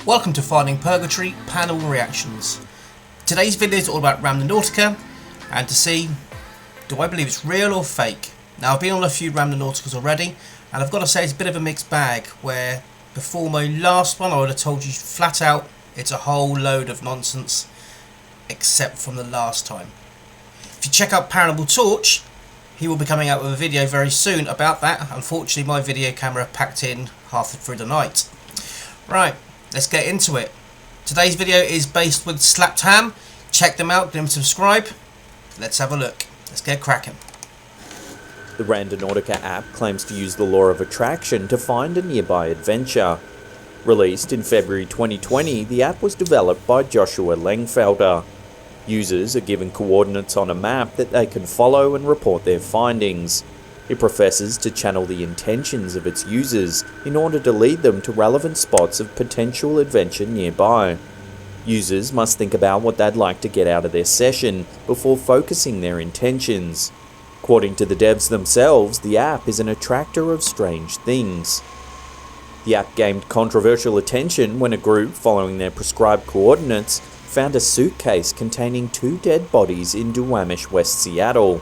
Welcome to Finding Purgatory Paranormal Reactions. Today's video is all about Randonautica and to see, do I believe it's real or fake? Now, I've been on a few Randonauticas already and I've got to say it's a bit of a mixed bag, where before my last one I would have told you flat out it's a whole load of nonsense, except from the last time. If you check out Paranormal Torch, he will be coming out with a video very soon about that. Unfortunately, my video camera packed in half through the night. Right, let's get into it. Today's video is based with Slapped Ham. Check them out, give them subscribe. Let's have a look. Let's get cracking. The Randonautica app claims to use the law of attraction to find a nearby adventure. Released in February 2020, the app was developed by Joshua Lengfelder. Users are given coordinates on a map that they can follow and report their findings. It professes to channel the intentions of its users in order to lead them to relevant spots of potential adventure nearby. Users must think about what they'd like to get out of their session before focusing their intentions. According to the devs themselves, the app is an attractor of strange things. The app gained controversial attention when a group, following their prescribed coordinates, found a suitcase containing 2 dead bodies in Duwamish, West Seattle.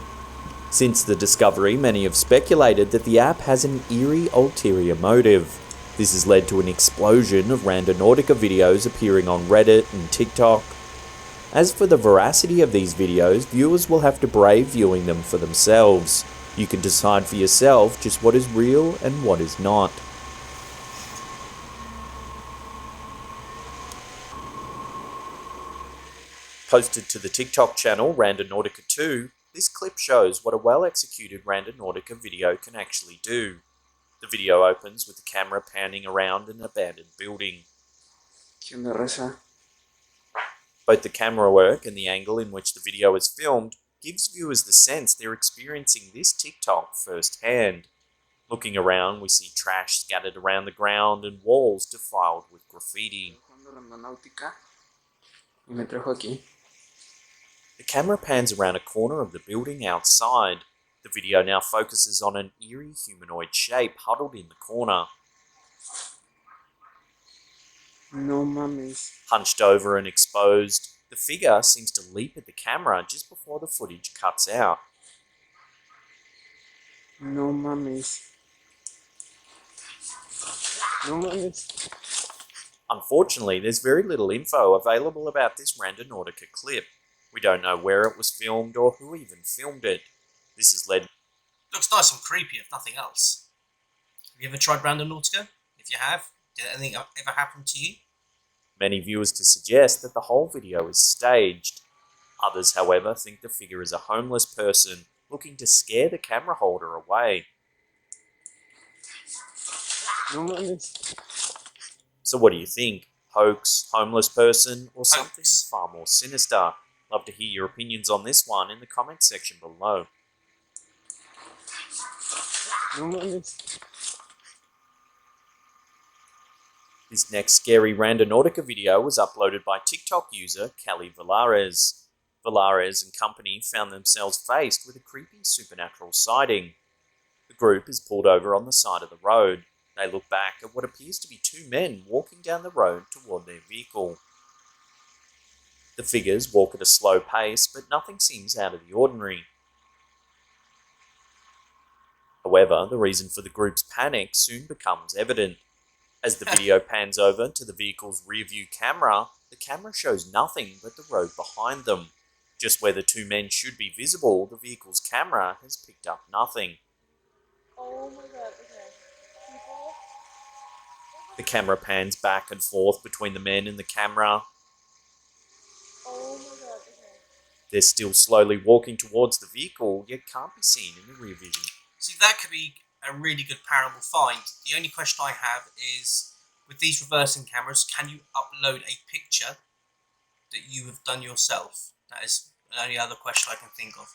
Since the discovery, many have speculated that the app has an eerie ulterior motive. This has led to an explosion of Randonautica videos appearing on Reddit and TikTok. As for the veracity of these videos, viewers will have to brave viewing them for themselves. You can decide for yourself just what is real and what is not. Posted to the TikTok channel Randonautica 2, this clip shows what a well-executed Randonautica video can actually do. The video opens with the camera panning around an abandoned building. Both the camera work and the angle in which the video is filmed gives viewers the sense they're experiencing this TikTok firsthand. Looking around, we see trash scattered around the ground and walls defiled with graffiti. The camera pans around a corner of the building outside. The video now focuses on an eerie humanoid shape huddled in the corner. No mames. Hunched over and exposed, the figure seems to leap at the camera just before the footage cuts out. No mames. No mames. Unfortunately, there's very little info available about this Randonautica clip. We don't know where it was filmed or who even filmed it. This has led... Looks nice and creepy if nothing else. Have you ever tried Randonautica? If you have, did anything ever happen to you? many viewers to suggest that the whole video is staged. Others, however, think the figure is a homeless person looking to scare the camera holder away. So what do you think? Hoax, homeless person, or something far more sinister? Love to hear your opinions on this one in the comment section below. This next scary Randonautica video was uploaded by TikTok user Kelly Valares. Valares and company found themselves faced with a creepy supernatural sighting. The group is pulled over on the side of the road. They look back at what appears to be two men walking down the road toward their vehicle. The figures walk at a slow pace, but nothing seems out of the ordinary. However, the reason for the group's panic soon becomes evident. As the video pans over to the vehicle's rear-view camera, the camera shows nothing but the road behind them. Just where the two men should be visible, the vehicle's camera has picked up nothing. Oh my god, okay. People? The camera pans back and forth between the men and the camera. Oh my god, okay. They're still slowly walking towards the vehicle, yet can't be seen in the rear vision. See, that could be a really good paranormal find. The only question I have is, with these reversing cameras, can you upload a picture that you have done yourself? That is the only other question I can think of.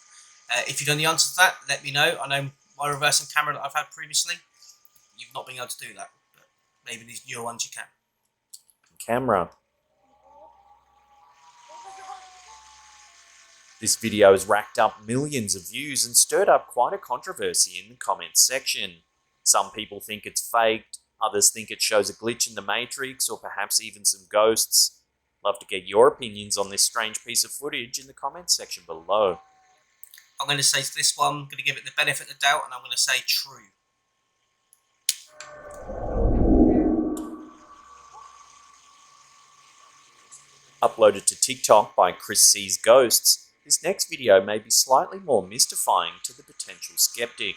If you know the answer to that, let me know. I know my reversing camera that I've had previously, you've not been able to do that. But maybe these newer ones you can. Camera. This video has racked up millions of views and stirred up quite a controversy in the comments section. Some people think it's faked, Others think it shows a glitch in the Matrix or perhaps even some ghosts. Love to get your opinions on this strange piece of footage in the comments section below. I'm going to say to this one, I'm going to give it the benefit of the doubt, and I'm going to say true. Uploaded to TikTok by Chris Sees Ghosts, this next video may be slightly more mystifying to the potential skeptic.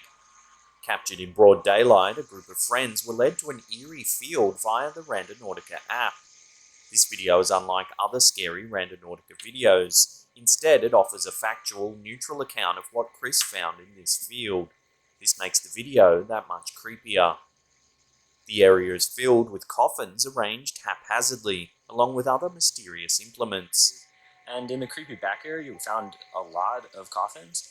Captured in broad daylight, a group of friends were led to an eerie field via the Randonautica app. This video is unlike other scary Randonautica videos. Instead, it offers a factual, neutral account of what Chris found in this field. This makes the video that much creepier. The area is filled with coffins arranged haphazardly, along with other mysterious implements. And in the creepy back area, we found a lot of coffins.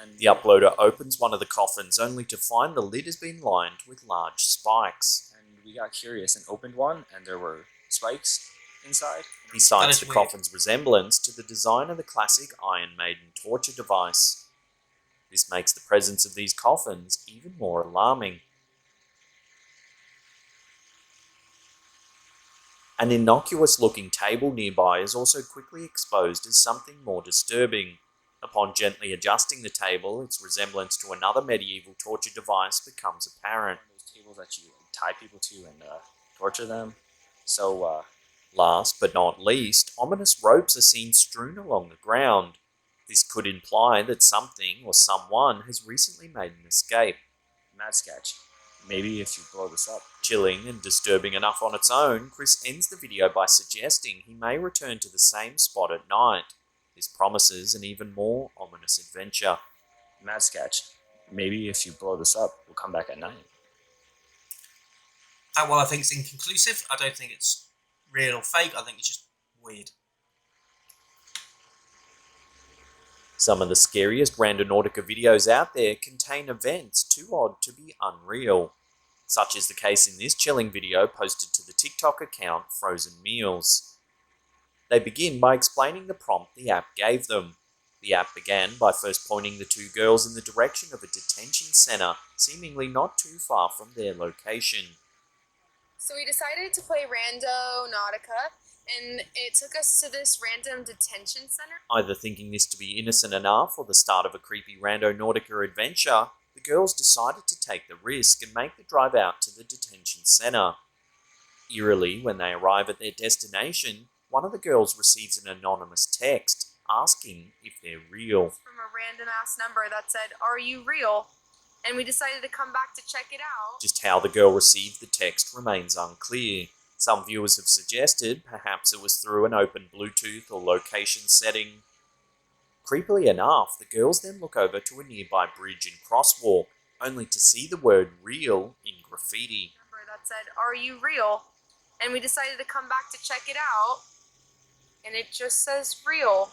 And The uploader opens one of the coffins only to find the lid has been lined with large spikes. and we got curious and opened one, and there were spikes inside. He cites That the is weird. coffin's resemblance to the design of the classic Iron Maiden torture device. This makes the presence of these coffins even more alarming. An innocuous-looking table nearby is also quickly exposed as something more disturbing. Upon gently adjusting the table, its resemblance to another medieval torture device becomes apparent. Those tables that you tie people to and torture them. So, Last but not least, ominous ropes are seen strewn along the ground. This could imply that something or someone has recently made an escape. mad sketch. Maybe if you blow this up. Chilling and disturbing enough on its own, Chris ends the video by suggesting he may return to the same spot at night. This promises an even more ominous adventure. Mad sketch. Maybe if you blow this up, we'll come back at night. That one I think is inconclusive. I don't think it's real or fake. I think it's just weird. Some of the scariest Randonautica videos out there contain events too odd to be unreal. Such is the case in this chilling video posted to the TikTok account Frozen Meals. They begin by explaining the prompt the app gave them. The app began by first pointing the two girls in the direction of a detention center, seemingly not too far from their location. So we decided to play Randonautica, and it took us to this random detention center. Either thinking this to be innocent enough or the start of a creepy Randonautica adventure, the girls decided to take the risk and make the drive out to the detention center. Eerily, when they arrive at their destination, one of the girls receives an anonymous text asking if they're real. From a random ass number that said, "Are you real?" And we decided to come back to check it out. Just how the girl received the text remains unclear. Some viewers have suggested perhaps it was through an open Bluetooth or location setting. Creepily enough, the girls then look over to a nearby bridge and crosswalk, only to see the word real in graffiti. Number that said, "Are you real?" And we decided to come back to check it out. And it just says real.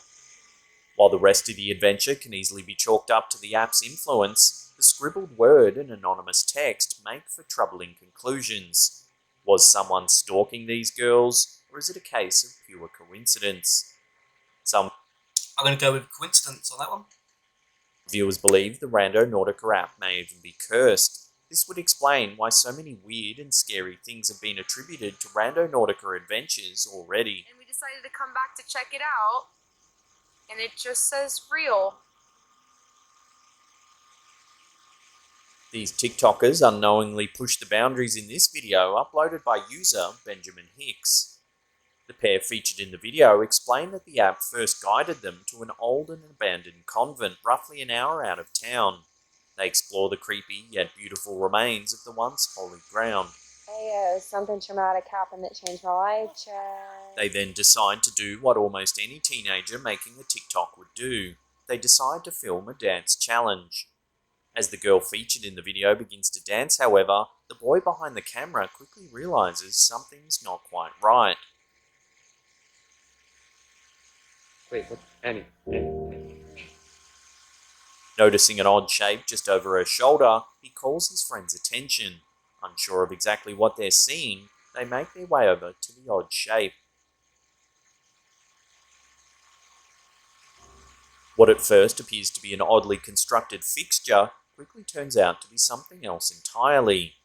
While the rest of the adventure can easily be chalked up to the app's influence, the scribbled word and anonymous text make for troubling conclusions. Was someone stalking these girls, or is it a case of pure coincidence? Some I'm going to go with coincidence on that one. viewers believe the Randonautica app may even be cursed. This would explain why so many weird and scary things have been attributed to Randonautica adventures already. And we decided to come back to check it out. And it just says real. These TikTokers unknowingly pushed the boundaries in this video uploaded by user Benjamin Hicks. The pair featured in the video explained that the app first guided them to an old and abandoned convent roughly an hour out of town. They explore the creepy yet beautiful remains of the once holy ground. Hey, something traumatic happened that changed my life. Check. They then decide to do what almost any teenager making a TikTok would do. They decide to film a dance challenge. As the girl featured in the video begins to dance, however, the boy behind the camera quickly realizes something's not quite right. Wait, what? Annie. Noticing an odd shape just over her shoulder, he calls his friend's attention. Unsure of exactly what they're seeing, they make their way over to the odd shape. What at first appears to be an oddly constructed fixture quickly turns out to be something else entirely.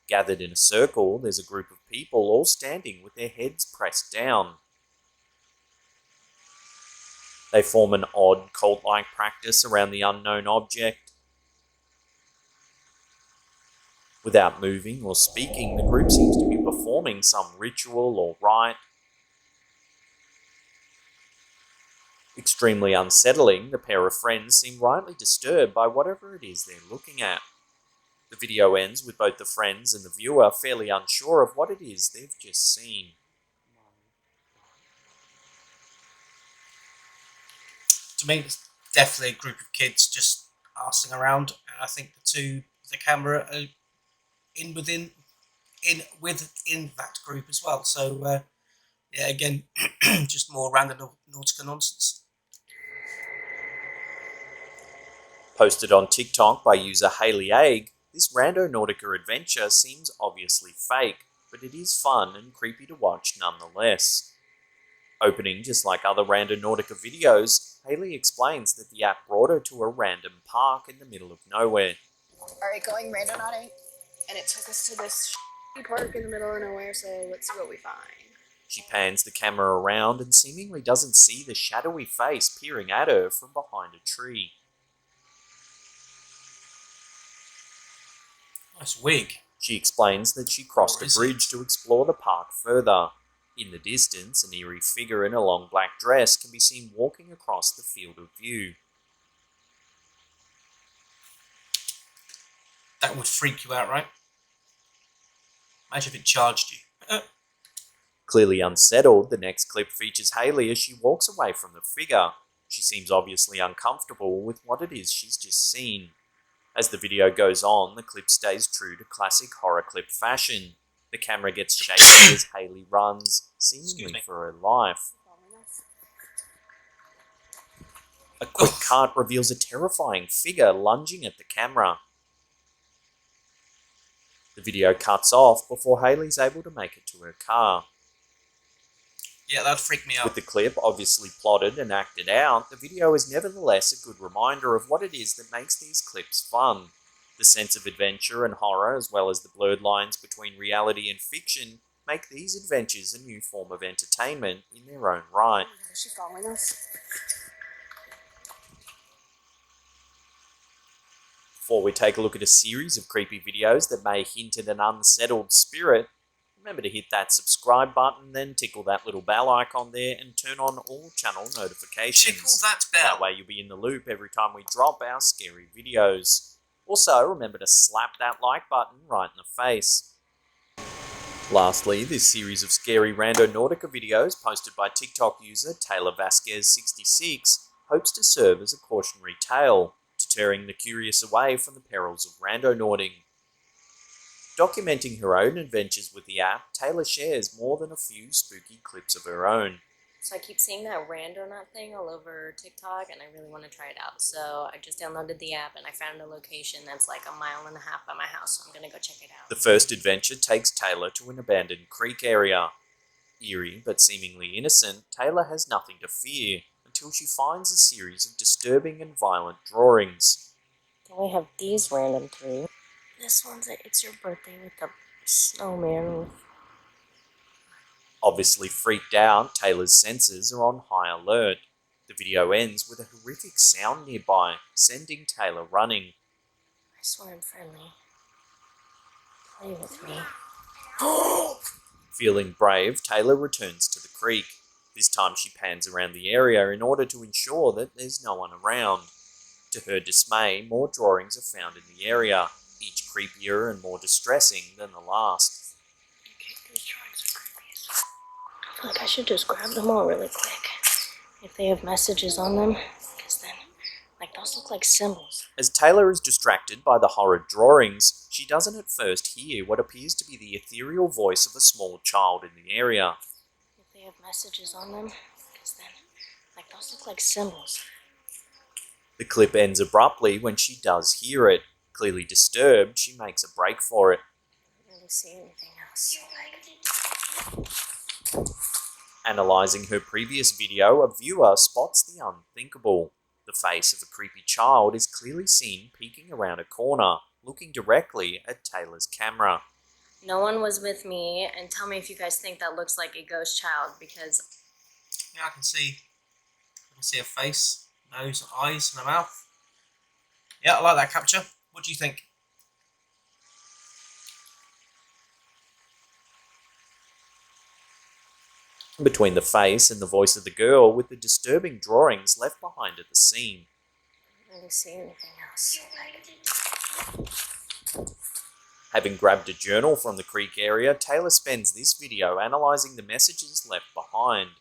Gathered in a circle, there's a group of people all standing with their heads pressed down. They form an odd cult-like practice around the unknown object. Without moving or speaking, the group seems to be performing some ritual or rite. Extremely unsettling, the pair of friends seem rightly disturbed by whatever it is they're looking at. The video ends with both the friends and the viewer fairly unsure of what it is they've just seen. To me, it's definitely a group of kids just arsing around, and I think the camera are within that group as well. So yeah, again, just more Randonautica nonsense. Posted on TikTok by user Haley Egg, this Randonautica adventure seems obviously fake, but it is fun and creepy to watch nonetheless. Opening just like other Randonautica videos, Haley explains that the app brought her to a random park in the middle of nowhere. Alright, going Randonautica, and it took us to this park in the middle of nowhere, so let's see what we find. She pans the camera around and seemingly doesn't see the shadowy face peering at her from behind a tree. Nice wig. She explains that she crossed a bridge to explore the park further. In the distance, an eerie figure in a long black dress can be seen walking across the field of view. That would freak you out, right? Imagine if it charged you. Clearly unsettled, the next clip features Haley as she walks away from the figure. She seems obviously uncomfortable with what it is she's just seen. As the video goes on, the clip stays true to classic horror clip fashion. The camera gets shaky as Haley runs, seemingly for her life. A quick cut reveals a terrifying figure lunging at the camera. The video cuts off before Haley's able to make it to her car. Yeah, that'd freak me out. With the clip obviously plotted and acted out, the video is nevertheless a good reminder of what it is that makes these clips fun. The sense of adventure and horror, as well as the blurred lines between reality and fiction, make these adventures a new form of entertainment in their own right. Is she following us? Before we take a look at a series of creepy videos that may hint at an unsettled spirit, remember to hit that subscribe button, then tickle that little bell icon there and turn on all channel notifications. Tickle that bell. That way you'll be in the loop every time we drop our scary videos. Also, remember to slap that like button right in the face. Lastly, this series of scary Randonautica videos posted by TikTok user Taylor Vasquez66 hopes to serve as a cautionary tale, deterring the curious away from the perils of randonauting. Documenting her own adventures with the app, Taylor shares more than a few spooky clips of her own. So I keep seeing that Randonaut thing all over TikTok, and I really want to try it out. So I just downloaded the app, and I found a location that's like 1.5 miles by my house, so I'm going to go check it out. The first adventure takes Taylor to an abandoned creek area. Eerie but seemingly innocent, Taylor has nothing to fear until she finds a series of disturbing and violent drawings. Then we have these random three. This one's a It's Your Birthday with the snowman. Obviously freaked out, Taylor's senses are on high alert. The video ends with a horrific sound nearby, sending Taylor running. I swear I'm friendly. Play with me. Feeling brave, Taylor returns to the creek. This time she pans around the area in order to ensure that there's no one around. To her dismay, more drawings are found in the area, each creepier and more distressing than the last. Okay, these drawings are creepy as fuck. I feel like I should just grab them all really quick. If they have messages on them, because then, like, those look like symbols. As Taylor is distracted by the horrid drawings, she doesn't at first hear what appears to be the ethereal voice of a small child in the area. If they have messages on them, because then, like, those look like symbols. The clip ends abruptly when she does hear it. Clearly disturbed, she makes a break for it. I don't really see anything else, so, like... Analysing her previous video, a viewer spots the unthinkable. The face of a creepy child is clearly seen peeking around a corner, looking directly at Taylor's camera. No one was with me, and tell me if you guys think that looks like a ghost child, because Yeah, I can see a face, nose, eyes, and a mouth. Yeah, I like that capture. What do you think? Between the face and the voice of the girl, with the disturbing drawings left behind at the scene. I don't really see anything else. Having grabbed a journal from the creek area, Taylor spends this video analysing the messages left behind.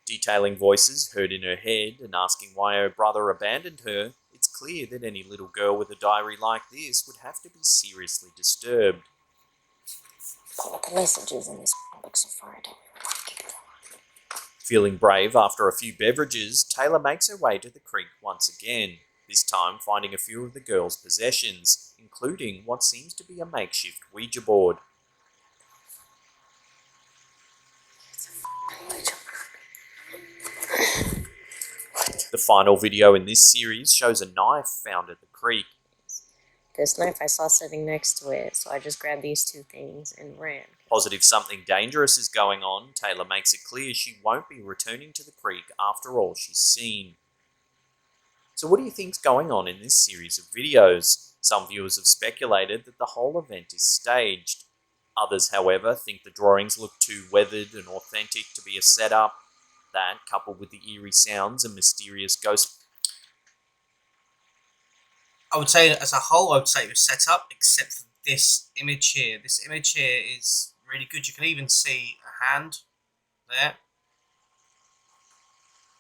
Detailing voices heard in her head and asking why her brother abandoned her, it's clear that any little girl with a diary like this would have to be seriously disturbed. Pull up the messages in this book so far. I don't really like it. Feeling brave after a few beverages, Taylor makes her way to the creek once again, this time finding a few of the girl's possessions, including what seems to be a makeshift Ouija board. The final video in this series shows a knife found at the creek. This knife I saw sitting next to it, so I just grabbed these two things and ran. Positive something dangerous is going on, Taylor makes it clear she won't be returning to the creek after all she's seen. So what do you think's going on in this series of videos? Some viewers have speculated that the whole event is staged. Others, however, think the drawings look too weathered and authentic to be a setup. That, coupled with the eerie sounds and mysterious ghosts. I would say as a whole, I would say it was set up, except for this image here. This image here is really good. You can even see a hand there.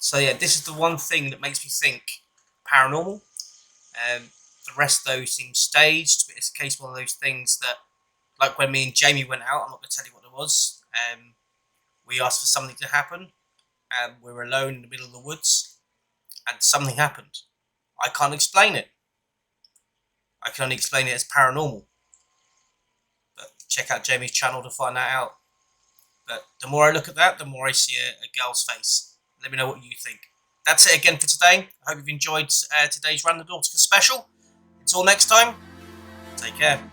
So yeah, this is the one thing that makes me think paranormal. The rest though seem staged, but it's a case of one of those things that, like when me and Jamie went out, I'm not going to tell you what it was. We asked for something to happen, and we were alone in the middle of the woods, and something happened. I can't explain it. I can only explain it as paranormal. But check out Jamie's channel to find that out. But the more I look at that, the more I see a girl's face. Let me know what you think. That's it again for today. I hope you've enjoyed today's Randonautica special. Until next time, take care.